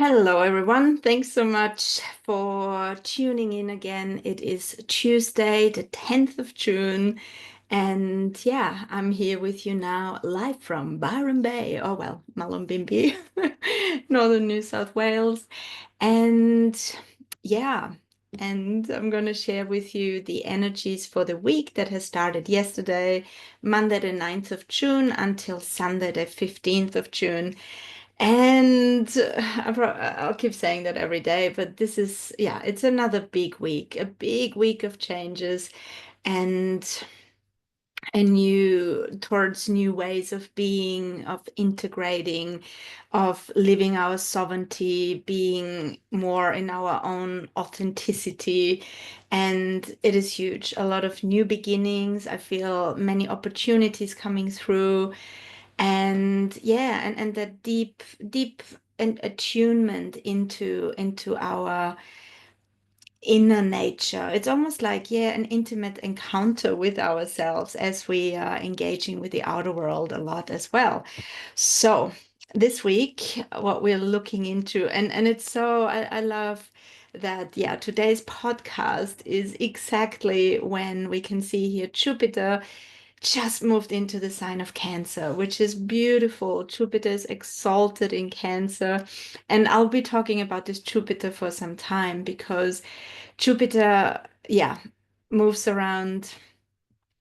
Hello, everyone. Thanks so much for tuning in again. It is Tuesday, the 10th of June. And yeah, I'm here with you now, live from Byron Bay, or well, Mullumbimby, Northern New South Wales. And yeah, and I'm going to share with you the energies for the week that has started yesterday, Monday, the 9th of June, until Sunday, the 15th of June. And I'll keep saying that every day, but this is, yeah, it's another big week, a big week of changes and towards new ways of being, of integrating, of living our sovereignty, being more in our own authenticity. And it is huge. A lot of new beginnings. I feel many opportunities coming through. And yeah, and that deep and attunement into our inner nature. It's almost like, yeah, an intimate encounter with ourselves as we are engaging with the outer world a lot as well. So this week, what we're looking into, and it's so I love that, yeah, today's podcast is exactly when we can see here Jupiter just moved into the sign of Cancer, which is beautiful. Jupiter is exalted in Cancer. And I'll be talking about this Jupiter for some time because Jupiter, yeah, moves around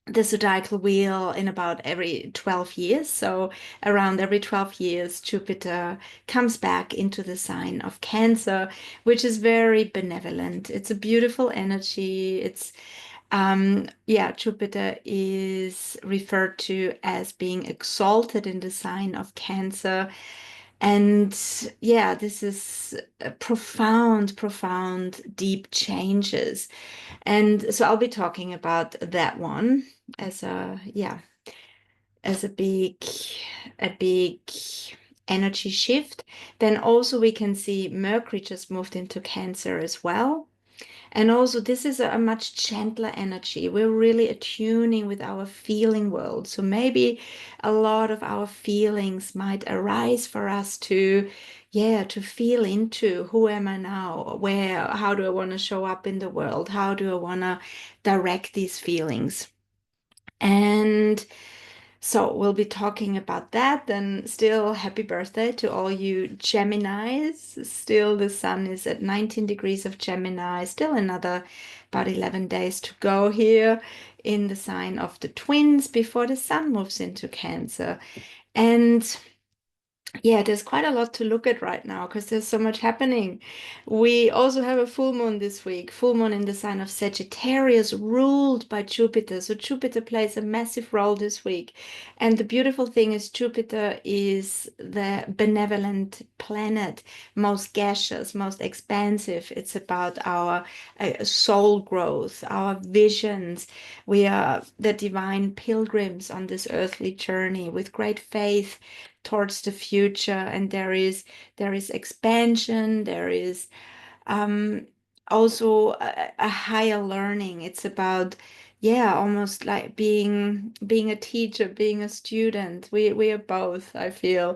the zodiacal wheel in about every 12 years. So around every 12 years, Jupiter comes back into the sign of Cancer, which is very benevolent. It's a beautiful energy. Yeah, Jupiter is referred to as being exalted in the sign of Cancer. And yeah, this is a profound, deep changes. And so I'll be talking about that one as yeah, as a big energy shift. Then also we can see Mercury just moved into Cancer as well. And also, this is a much gentler energy. We're really attuning with our feeling world. So maybe a lot of our feelings might arise for us to, yeah, to feel into who am I now? How do I want to show up in the world? How do I want to direct these feelings? And so we'll be talking about that. Then still happy birthday to all you Geminis. Still the sun is at 19 degrees of Gemini. Still another about 11 days to go here in the sign of the twins before the sun moves into Cancer. And yeah, there's quite a lot to look at right now because there's so much happening. We also have a full moon this week, full moon in the sign of Sagittarius, ruled by Jupiter. So Jupiter plays a massive role this week. And the beautiful thing is Jupiter is the benevolent planet, most gaseous, most expansive. It's about our soul growth, our visions. We are the divine pilgrims on this earthly journey with great faith towards the future, and there is expansion, there is um also a higher learning. It's about, yeah, almost like being a teacher, being a student. We are both, I feel.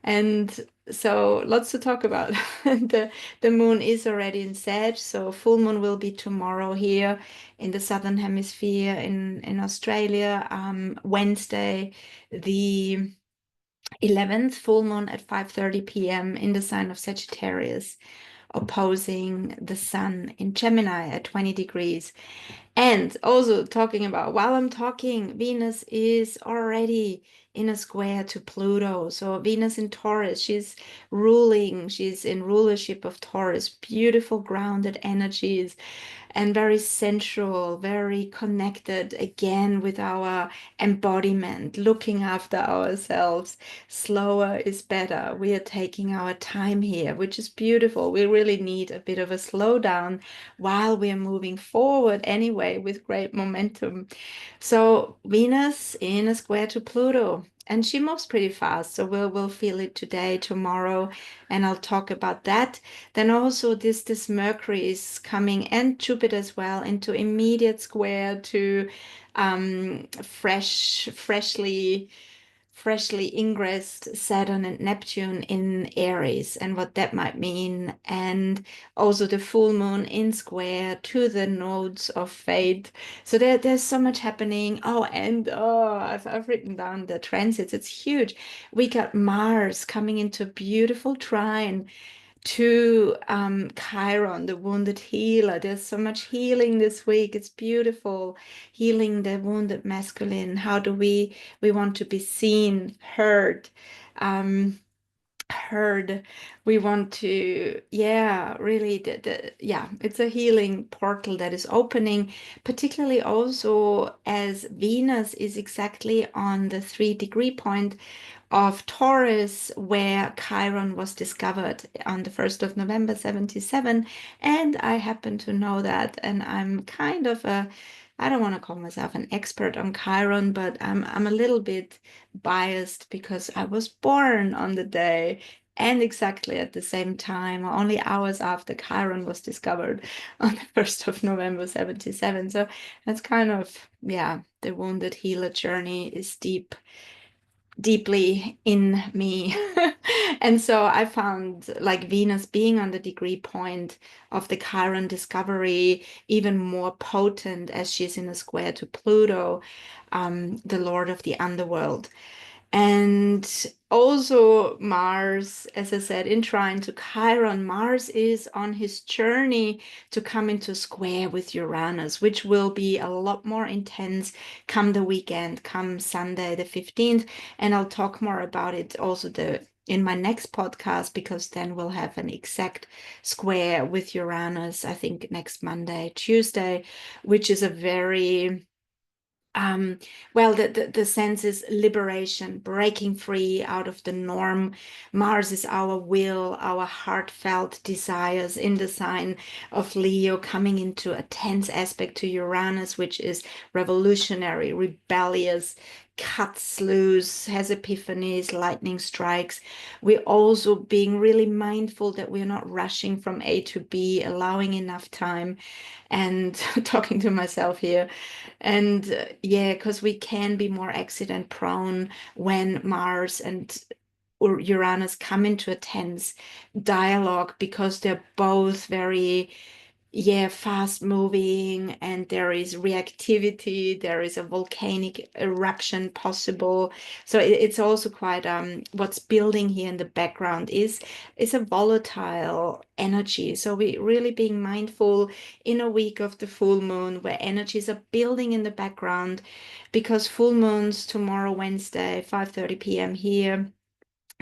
And so lots to talk about. The moon is already in Sag, so full moon will be tomorrow here in the southern hemisphere in Australia, Wednesday the 11th, full moon at 5:30 p.m. in the sign of Sagittarius, opposing the sun in Gemini at 20 degrees. And also talking about, while I'm talking, Venus is already in a square to Pluto. So Venus in Taurus, she's in rulership of Taurus, beautiful grounded energies and very sensual, very connected again with our embodiment, looking after ourselves. Slower is better. We are taking our time here, which is beautiful. We really need a bit of a slowdown while we are moving forward anyway with great momentum. So Venus in a square to Pluto. And she moves pretty fast, so we'll feel it today, tomorrow, and I'll talk about that. Then also this Mercury is coming, and Jupiter as well, into immediate square to freshly freshly ingressed Saturn and Neptune in Aries and what that might mean, and also the full moon in square to the nodes of fate. So there's so much happening. Oh, and I've written down the transits. It's huge. We got Mars coming into a beautiful trine to Chiron, the wounded healer. There's so much healing this week. It's beautiful. Healing the wounded masculine. How do we want to be seen, heard, heard. We want to, yeah, really, yeah, it's a healing portal that is opening, particularly also as Venus is exactly on the 3-degree point of Taurus, where Chiron was discovered on the 1st of November 77. And I happen to know that, and I'm kind of I don't want to call myself an expert on Chiron, but I'm a little bit biased because I was born on the day and exactly at the same time, only hours after Chiron was discovered on the 1st of November 77. So that's kind of, yeah, the wounded healer journey is deeply in me. And so I found like Venus being on the degree point of the Chiron discovery even more potent as she's in a square to Pluto, the Lord of the underworld. And also Mars, as I said, in trine to Chiron, Mars is on his journey to come into square with Uranus, which will be a lot more intense come the weekend, come Sunday the 15th. And I'll talk more about it also in my next podcast, because then we'll have an exact square with Uranus, I think next Monday, Tuesday, which is a very um, well, the sense is liberation, breaking free out of the norm. Mars is our will, our heartfelt desires in the sign of Leo, coming into a tense aspect to Uranus, which is revolutionary, rebellious, cuts loose, has epiphanies, lightning strikes. We're also being really mindful that we're not rushing from A to B, allowing enough time, and talking to myself here. And yeah, because we can be more accident prone when Mars and Uranus come into a tense dialogue, because they're both very, yeah, fast moving, and there is reactivity, there is a volcanic eruption possible. So it's also quite what's building here in the background is a volatile energy. So we really being mindful in a week of the full moon where energies are building in the background, because full moons tomorrow, Wednesday, 5:30 p.m. here.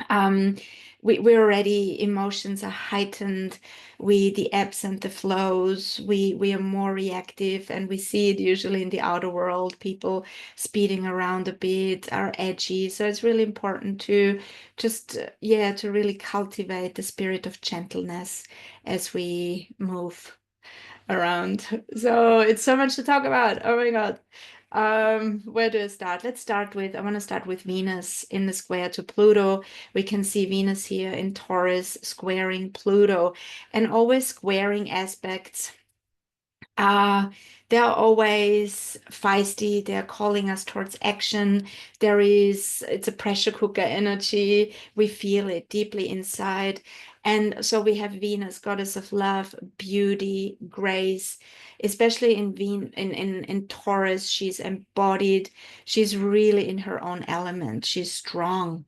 um we're already, emotions are heightened, we the ebbs and the flows, we are more reactive, and we see it usually in the outer world, people speeding around a bit, are edgy. So it's really important to just yeah, to really cultivate the spirit of gentleness as we move around. So it's so much to talk about. Oh my God. Where do I start? I want to start with Venus in the square to Pluto. We can see Venus here in Taurus squaring Pluto, and always squaring aspects. Uh, they're always feisty. They're calling us towards action. It's a pressure cooker energy. We feel it deeply inside. And so we have Venus, goddess of love, beauty, grace, especially in Taurus. She's embodied. She's really in her own element. She's strong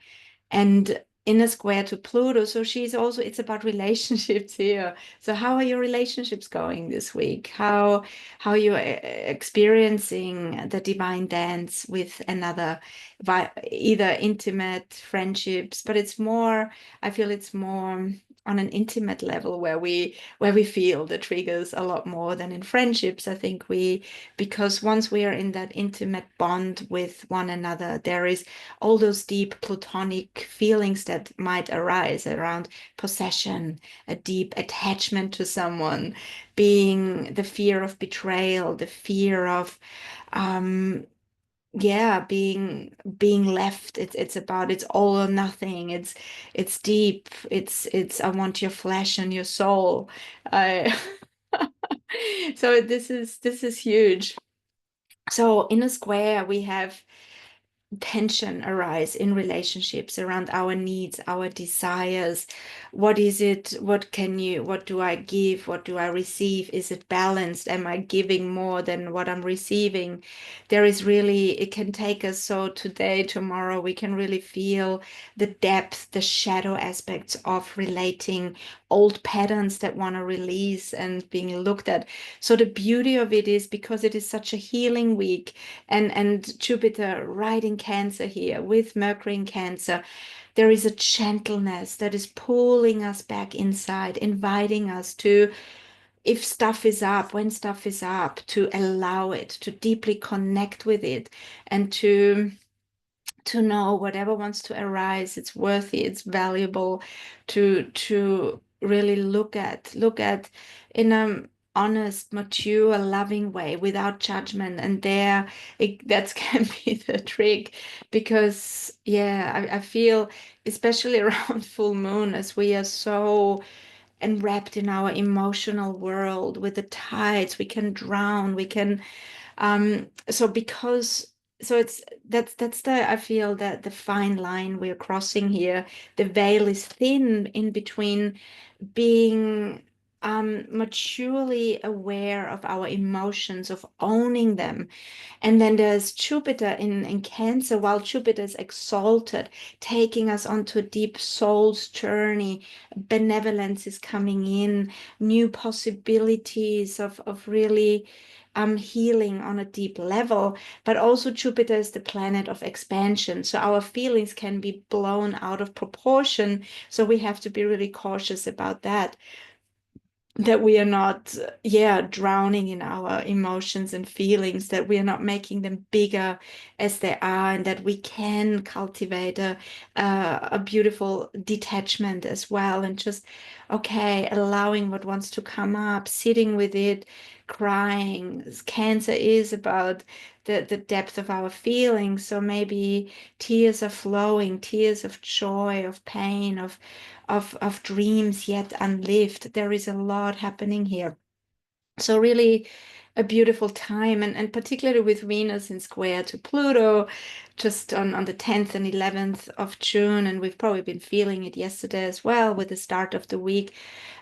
and in a square to Pluto. So it's about relationships here. So how are your relationships going this week? How are you experiencing the divine dance with another, either intimate friendships, but I feel it's more on an intimate level where we feel the triggers a lot more than in friendships. I think because once we are in that intimate bond with one another, there is all those deep platonic feelings that might arise around possession, a deep attachment to someone, being the fear of betrayal, the fear of yeah, being left. It's all or nothing. It's deep. It's I want your flesh and your soul. I so this is huge. So in a square we have tension arise in relationships around our needs, our desires. What is it? What do I give? What do I receive? Is it balanced? Am I giving more than what I'm receiving? There is really, it can take us so today, tomorrow, we can really feel the depth, the shadow aspects of relating, old patterns that want to release and being looked at. So the beauty of it is because it is such a healing week, and Jupiter right in Cancer here with Mercury in Cancer, there is a gentleness that is pulling us back inside, inviting us to, if stuff is up, when stuff is up, to allow it, to deeply connect with it, and to know whatever wants to arise, it's worthy, it's valuable, to really look at in a honest, mature, loving way without judgment. And that can be the trick, because yeah, I feel especially around full moon, as we are so enwrapped in our emotional world with the tides, we can drown, we can so because so it's that's the, I feel that the fine line we're crossing here, the veil is thin in between being maturely aware of our emotions, of owning them. And then there's Jupiter in Cancer, while Jupiter is exalted, taking us onto a deep soul's journey. Benevolence is coming in, new possibilities of really healing on a deep level. But also Jupiter is the planet of expansion. So our feelings can be blown out of proportion. So we have to be really cautious about that we are not, yeah, drowning in our emotions and feelings, that we are not making them bigger as they are, and that we can cultivate a beautiful detachment as well, and just, okay, allowing what wants to come up, sitting with it, crying. Cancer is about the depth of our feelings. So maybe tears are flowing, tears of joy, of pain, of dreams yet unlived. There is a lot happening here. So really a beautiful time, and particularly with Venus in square to Pluto, just on the 10th and 11th of June. And we've probably been feeling it yesterday as well with the start of the week.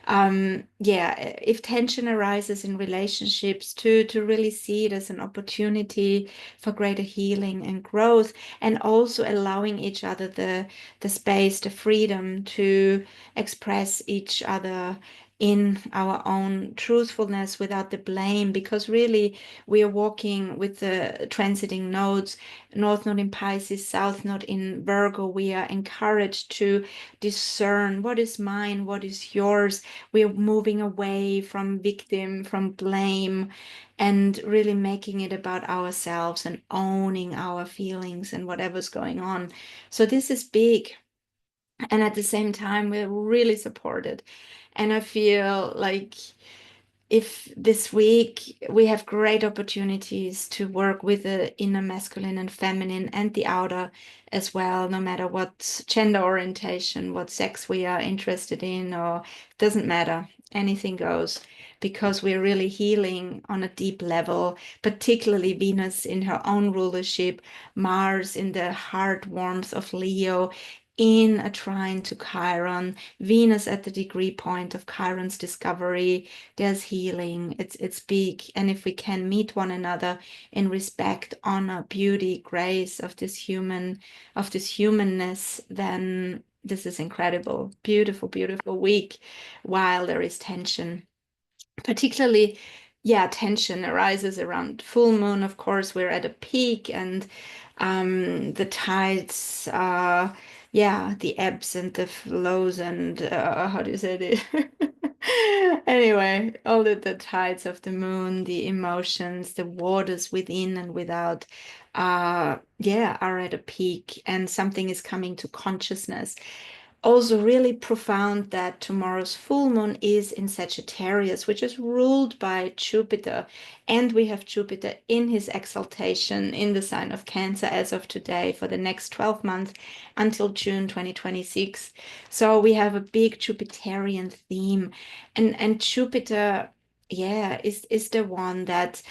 Yeah, if tension arises in relationships, to really see it as an opportunity for greater healing and growth, and also allowing each other the space, the freedom to express each other in our own truthfulness without the blame, because really we are walking with the transiting nodes, North Node in Pisces, South Node in Virgo. We are encouraged to discern what is mine, what is yours. We are moving away from victim, from blame, and really making it about ourselves and owning our feelings and whatever's going on. So this is big. And at the same time, we're really supported. And I feel like if this week we have great opportunities to work with the inner masculine and feminine and the outer as well, no matter what gender orientation, what sex we are interested in, or doesn't matter, anything goes, because we're really healing on a deep level, particularly Venus in her own rulership, Mars in the heart warmth of Leo, in a trine to Chiron, Venus at the degree point of Chiron's discovery. There's healing. It's big. And if we can meet one another in respect, honor, beauty, grace of this humanness, then this is incredible. Beautiful, beautiful week, while there is tension. Particularly, yeah, tension arises around full moon. Of course, we're at a peak, and the tides, yeah, the ebbs and the flows, and how do you say it? Anyway, all the tides of the moon, the emotions, the waters within and without, yeah, are at a peak, and something is coming to consciousness. Also really profound that tomorrow's full moon is in Sagittarius, which is ruled by Jupiter. And we have Jupiter in his exaltation in the sign of Cancer as of today for the next 12 months until June 2026. So we have a big Jupiterian theme. And Jupiter, yeah, is the one that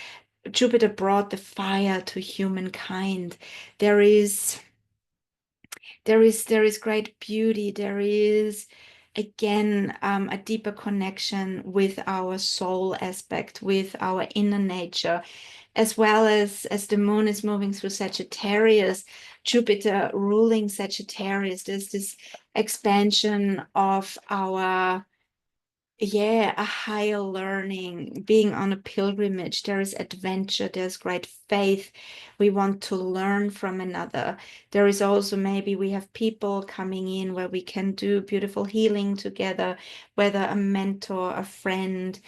Jupiter brought the fire to humankind. There is there is great beauty. There is again a deeper connection with our soul aspect, with our inner nature, as well as the moon is moving through Sagittarius, Jupiter ruling Sagittarius. There's this expansion of our, yeah, a higher learning, being on a pilgrimage. There is adventure, there's great faith. We want to learn from another. There is also maybe we have people coming in where we can do beautiful healing together, whether a mentor, a friend.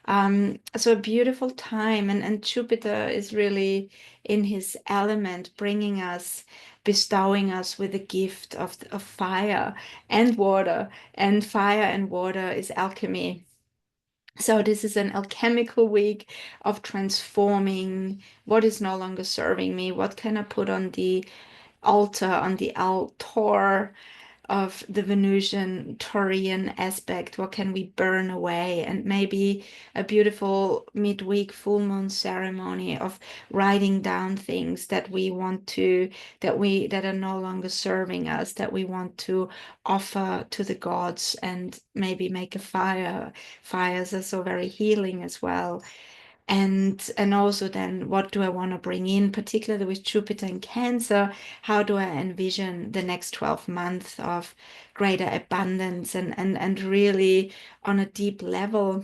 So a beautiful time. And Jupiter is really in his element, bringing us, bestowing us with the gift of fire and water, and fire and water is alchemy. So this is an alchemical week of transforming what is no longer serving me. What can I put on the altar, on the altar of the Venusian Taurian aspect? What can we burn away? And maybe a beautiful midweek full moon ceremony of writing down things that we want to, that are no longer serving us, that we want to offer to the gods, and maybe make a fire. Fires are so very healing as well. And also then what do I want to bring in, particularly with Jupiter in Cancer? How do I envision the next 12 months of greater abundance and really on a deep level?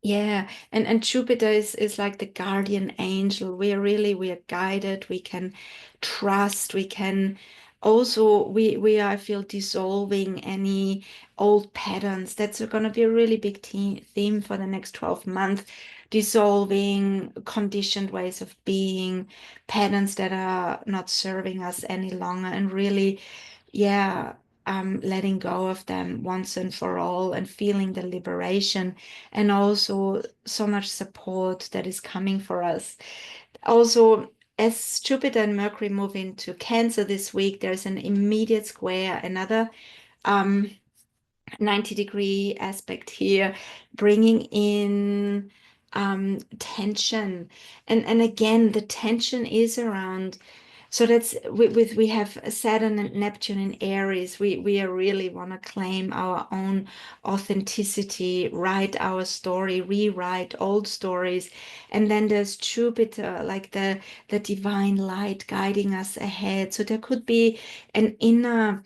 Yeah, and Jupiter is like the guardian angel. We are guided, we can trust, we can also we are, I feel, dissolving any old patterns. That's going to be a really big theme for the next 12 months. Dissolving conditioned ways of being, patterns that are not serving us any longer, and really, yeah, letting go of them once and for all, and feeling the liberation, and also so much support that is coming for us. Also, as Jupiter and Mercury move into Cancer this week, there's an immediate square, another um, 90-degree aspect here, bringing in tension. And again, the tension is around, so that's we have Saturn and Neptune in Aries. We are really want to claim our own authenticity, write our story, rewrite old stories. And then there's Jupiter, like the divine light guiding us ahead. So there could be an inner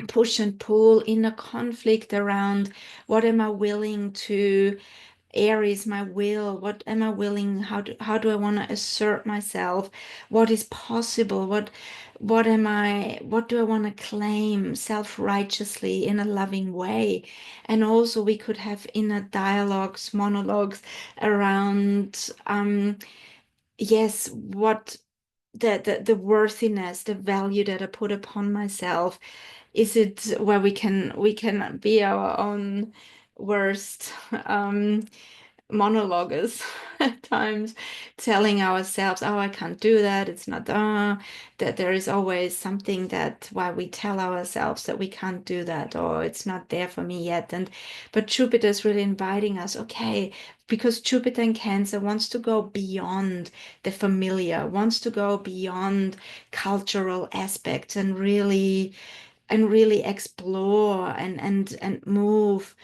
push and pull, inner conflict around what am I willing to, Aries, my will, what am I willing, how do I want to assert myself, what is possible, what do I want to claim self-righteously in a loving way. And also we could have inner dialogues, monologues around yes, what the worthiness, the value that I put upon myself. Is it where we can be our own worst monologues at times, telling ourselves, oh, I can't do that, it's not that there is always something that why we tell ourselves that we can't do that, or it's not there for me yet. And but Jupiter is really inviting us, okay, because Jupiter in Cancer wants to go beyond the familiar, wants to go beyond cultural aspects, and really explore and move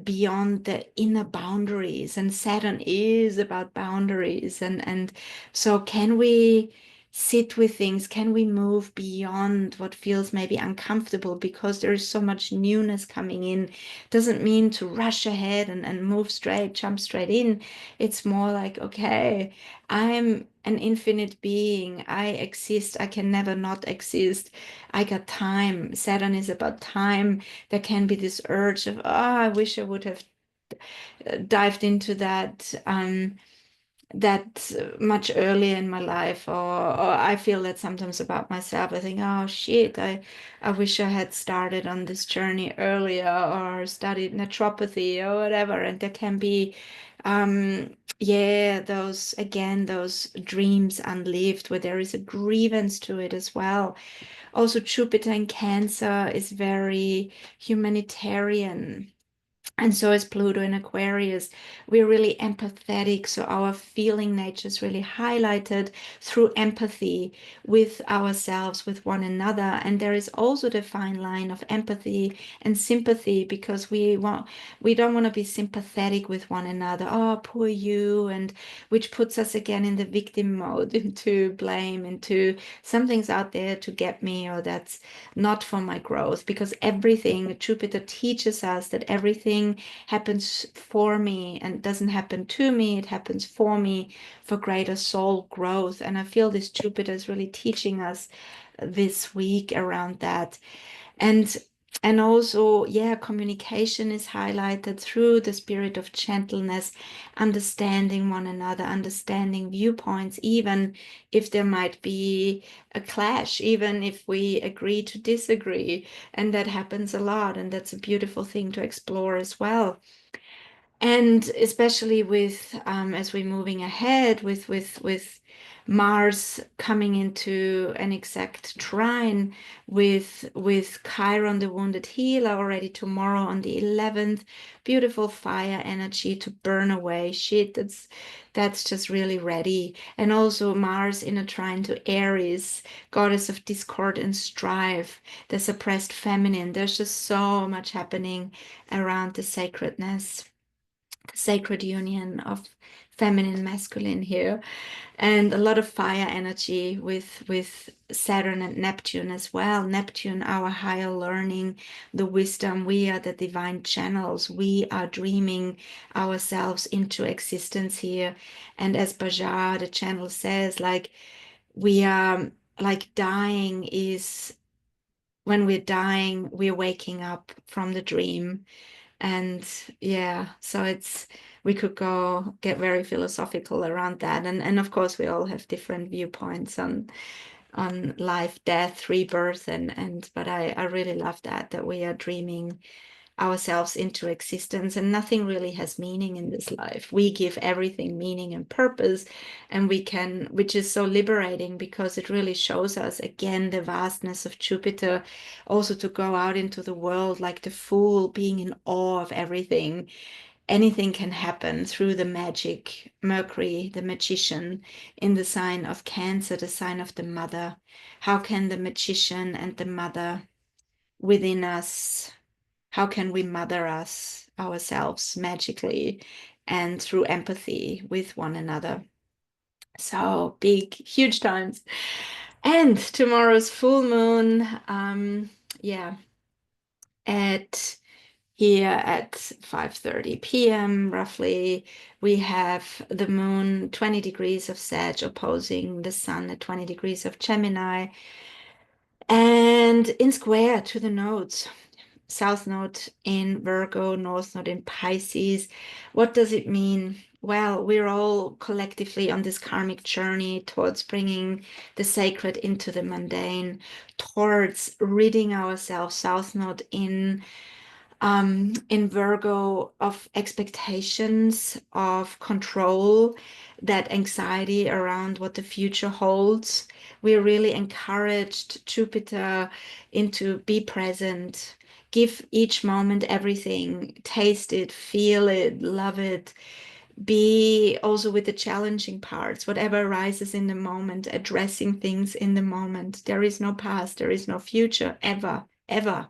beyond the inner boundaries. And Saturn is about boundaries. And so can we sit with things? Can we move beyond what feels maybe uncomfortable, because there is so much newness coming in? Doesn't mean to rush ahead and move straight, jump straight in. It's more like, okay, I'm an infinite being. I exist. I can never not exist. I got time. Saturn is about time. There can be this urge of, oh, I wish I would have dived into that much earlier in my life, or I feel that sometimes about myself. I think, oh shit, I wish I had started on this journey earlier, or studied naturopathy or whatever. And there can be yeah, those dreams unlived, where there is a grievance to it as well. Also, Jupiter in Cancer is very humanitarian. And so is Pluto in Aquarius. We're really empathetic. So our feeling nature is really highlighted through empathy with ourselves, with one another. And there is also the fine line of empathy and sympathy, because we don't want to be sympathetic with one another. Oh, poor you, and which puts us again in the victim mode, into blame, into something's out there to get me, or that's not for my growth. Because everything, Jupiter teaches us that everything happens for me and doesn't happen to me, it happens for me, for greater soul growth. And I feel this Jupiter is really teaching us this week around that. And also, yeah, communication is highlighted through the spirit of gentleness, understanding one another, understanding viewpoints, even if there might be a clash, even if we agree to disagree. And that happens a lot, and that's a beautiful thing to explore as well. And especially with as we're moving ahead with Mars coming into an exact trine with Chiron, the wounded healer, already tomorrow on the 11th. Beautiful fire energy to burn away shit that's just really ready. And also Mars in a trine to Aries, goddess of discord and strife, the suppressed feminine. There's just so much happening around the sacredness, sacred union of feminine masculine here, and a lot of fire energy with Saturn and Neptune as well. Neptune, our higher learning, the wisdom. We are the divine channels. We are dreaming ourselves into existence here. And as Bajar, the channel, says, like, we are like dying is when we're dying, we're waking up from the dream. And yeah, so we could go get very philosophical around that. And of course we all have different viewpoints on life, death, rebirth, and but I really love that we are dreaming ourselves into existence, and nothing really has meaning in this life. We give everything meaning and purpose, and we can, which is so liberating, because it really shows us again the vastness of Jupiter, also to go out into the world like the fool, being in awe of everything. Anything can happen through the magic. Mercury, the magician, in the sign of Cancer, the sign of the mother. How can the magician and the mother within us, how can we mother us ourselves magically and through empathy with one another? So big, huge times. And tomorrow's full moon, yeah, at here at 5:30 p.m. roughly, we have the moon 20 degrees of Sag opposing the sun at 20 degrees of Gemini, and in square to the nodes. South node in Virgo, North node in Pisces. What does it mean? Well, we're all collectively on this karmic journey towards bringing the sacred into the mundane, towards ridding ourselves, South node in Virgo, of expectations, of control, that anxiety around what the future holds. We're really encouraged, Jupiter, into be present, give each moment everything, taste it, feel it, love it. Be also with the challenging parts, whatever arises in the moment, addressing things in the moment. There is no past, there is no future, ever, ever.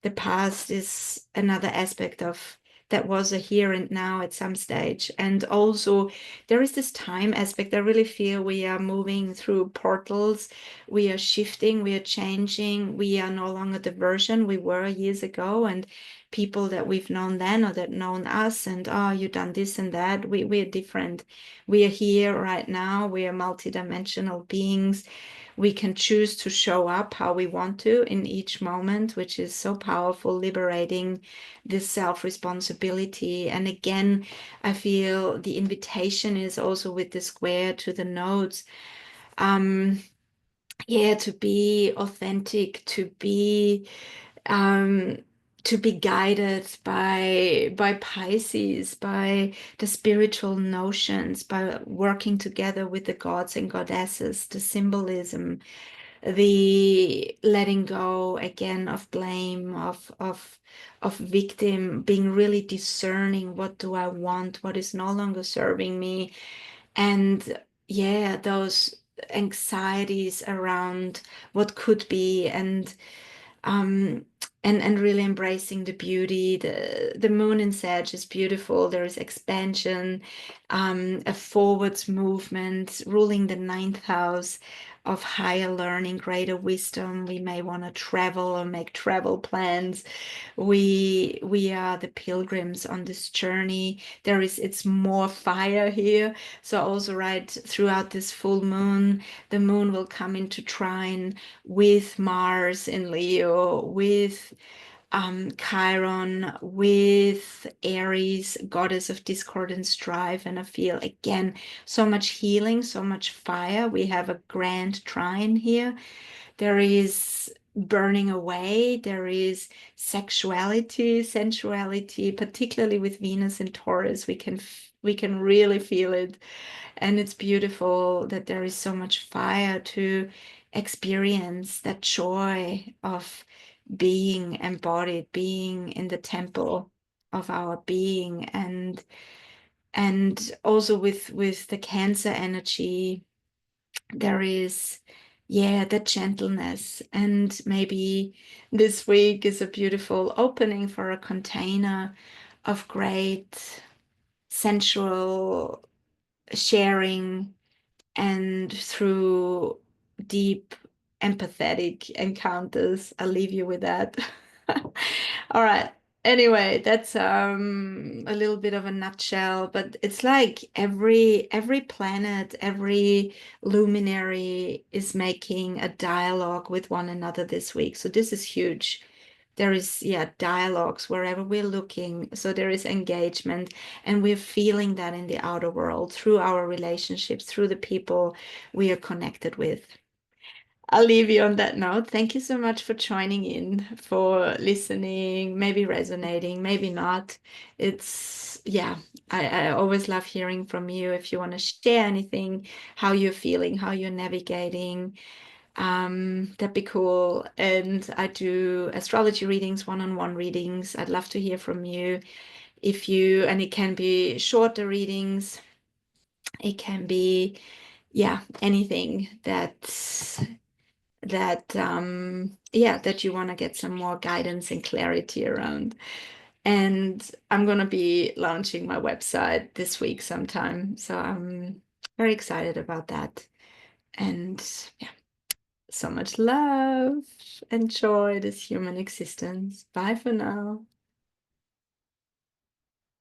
The past is another aspect of that, was a here and now at some stage. And also there is this time aspect. I really feel we are moving through portals. We are shifting, we are changing. We are no longer the version we were years ago, and people that we've known then, or that known us, and oh, you done this and that. We're different. We are here right now. We are multidimensional beings. We can choose to show up how we want to in each moment, which is so powerful, liberating this self-responsibility. And again, I feel the invitation is also with the square to the nodes. Yeah, to be authentic, um, to be guided by Pisces, by the spiritual notions, by working together with the gods and goddesses, the symbolism, the letting go again of blame, of victim, being really discerning, what do I want, what is no longer serving me. And yeah, those anxieties around what could be, um and really embracing the beauty. The moon in Sag is beautiful. There is expansion, a forwards movement, ruling the ninth house of higher learning, greater wisdom. We may want to travel or make travel plans. We are the pilgrims on this journey. It's more fire here. So also right throughout this full moon, the moon will come into trine with Mars in Leo, with Chiron, with Aries, goddess of discord and strife. And I feel again so much healing, so much fire. We have a grand trine here. There is burning away, there is sexuality, sensuality, particularly with Venus and Taurus. We can really feel it. And it's beautiful that there is so much fire to experience that joy of being embodied, being in the temple of our being. And also with the Cancer energy, there is, yeah, the gentleness. And maybe this week is a beautiful opening for a container of great sensual sharing, and through deep empathetic encounters. I'll leave you with that. All right. Anyway, that's a little bit of a nutshell, but it's like every planet, every luminary is making a dialogue with one another this week. So this is huge. There is, yeah, dialogues wherever we're looking. So there is engagement, and we're feeling that in the outer world through our relationships, through the people we are connected with. I'll leave you on that note. Thank you so much for joining in, for listening, maybe resonating, maybe not. It's, yeah, I always love hearing from you. If you want to share anything, how you're feeling, how you're navigating, that'd be cool. And I do astrology readings, one-on-one readings. I'd love to hear from you. And it can be shorter readings, it can be, yeah, anything that you want to get some more guidance and clarity around. And I'm going to be launching my website this week sometime. So I'm very excited about that. And yeah, so much love. Enjoy this human existence. Bye for now.